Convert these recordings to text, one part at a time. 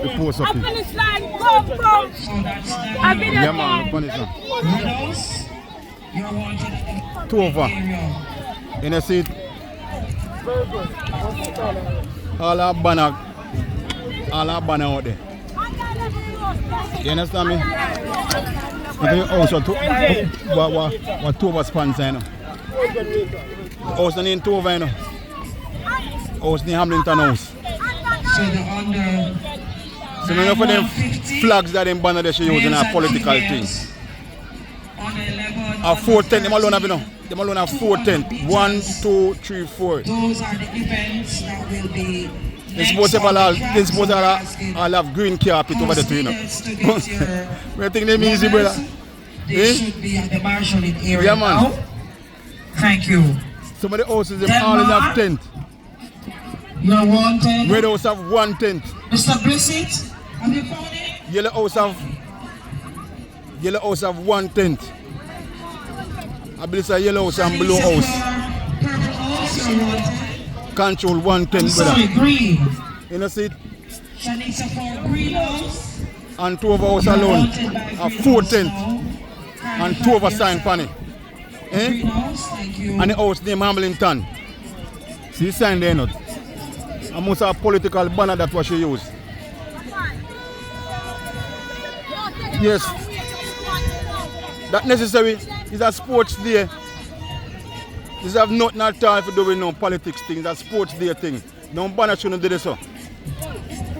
The post up here. Yeah, man, look on this one. Tova. You know, see it? All our banner out there. You understand me? I think also what Tova sponsor, you know. Also name Tova, you know. House in Hamilton House. So many of them flags that them banner they should use in a political thing. A 4 tent, them alone have, you know. Them alone have 4 tent. 1, 2, 3, 4. Those are the events that will be. They're supposed to all have green carpet over the tree, you know. We think them easy, brother. They should be at the marshalling area. Yeah, man. Now. Thank you. Some of the houses them all have tent. You're wanted. Red house have 1 tent. Mr. Brissett, have you found it? Yellow house have 1 tent. I believe it's a yellow house and blue house. Purple house, you're wanted. Control 1 tent, brother. Sorry, green. You know, see it? Shanika for green house. And Tova house alone have 4 tent. And Tova sign for it. Green house, thank you. And the house named Hamilton. See the sign there, not? I must have political banner, that's what she used. Yes. That necessary is a sports day. This have nothing at all to do with no politics thing, it's a sports day thing. No banner shouldn't do this. So.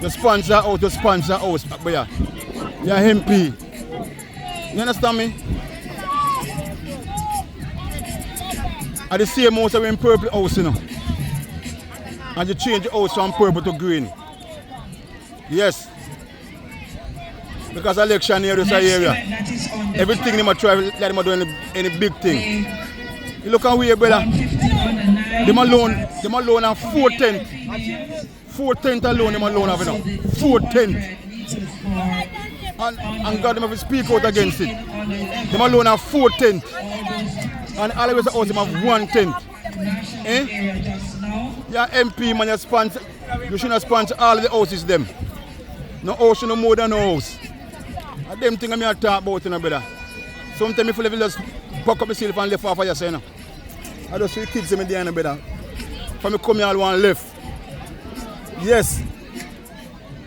The sponsor house, but yeah. You're MP. You understand me? At the same house in purple house, you know. And you change the house from purple to green. Yes. Because election here is an area. Everything they might try, like they might do any big thing. You look at where, brother. Them alone have 4 tent. 4 tent alone, them alone have, you know. 4 tent. And God, them have to speak out against it. Them alone have 4 tent. And all the rest of us have 1 tent. Eh? Your MP, man, you shouldn't sponsor all the houses them. No house, no more than no house. And them things I talk about, you know, brother. Sometimes if you just buck up myself and left off of your saying, I just see kids in there, brother. For me come here, I want left. Yes.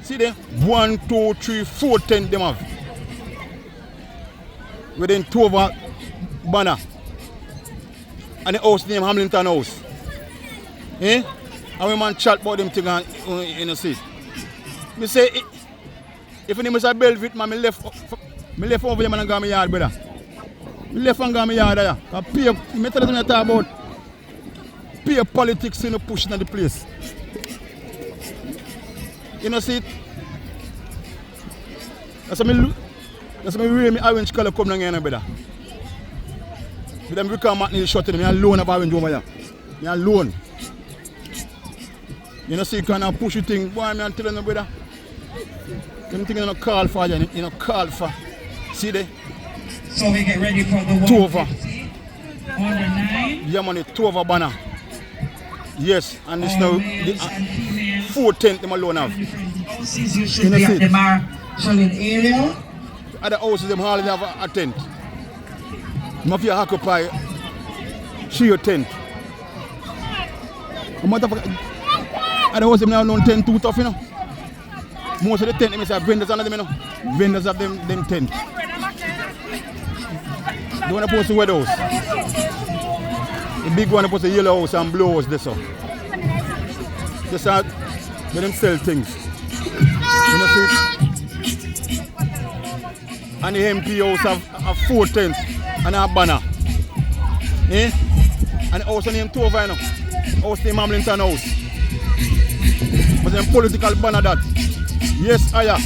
See there? 1, 2, 3, 4 tent them have. Within Tova banner. And the house named Hamilton House. Eh? And we man chat about them things in the seat. Me say, if you name is a Belvit, man, me left over here and go my yard, brother. Me left and go my yard there. I pay, me tell you what I talk about. Pay politics in the push in the place. You know, see it? That's me wear me orange color come down here, brother. With them Rick and Matney shot in me alone of orange over here. Me alone. You know, see, you can't push the thing. Boy, I'm telling you, brother. Them things you don't call for, you know, call for. See there? So we get ready for the Tova. On the 9. Yeah, man, Tova banner. Yes, and it's now 4 tent them alone have. Houses you should be at the marshalling area. Other houses them hardly have a tent. Mafia occupy 3 tent. Other houses them now no tent too tough, you know. Most of the tent them is vendors under them, you know. Vendors have them tent. They want to post the red house. The big one post the yellow house and blue house this up. Just where them sell things. You know see? And the MP house have 4 tents and a banner. Eh? And the house named Tova, you know. House named Hamilton House. But them political banner that. Yes, Iyah.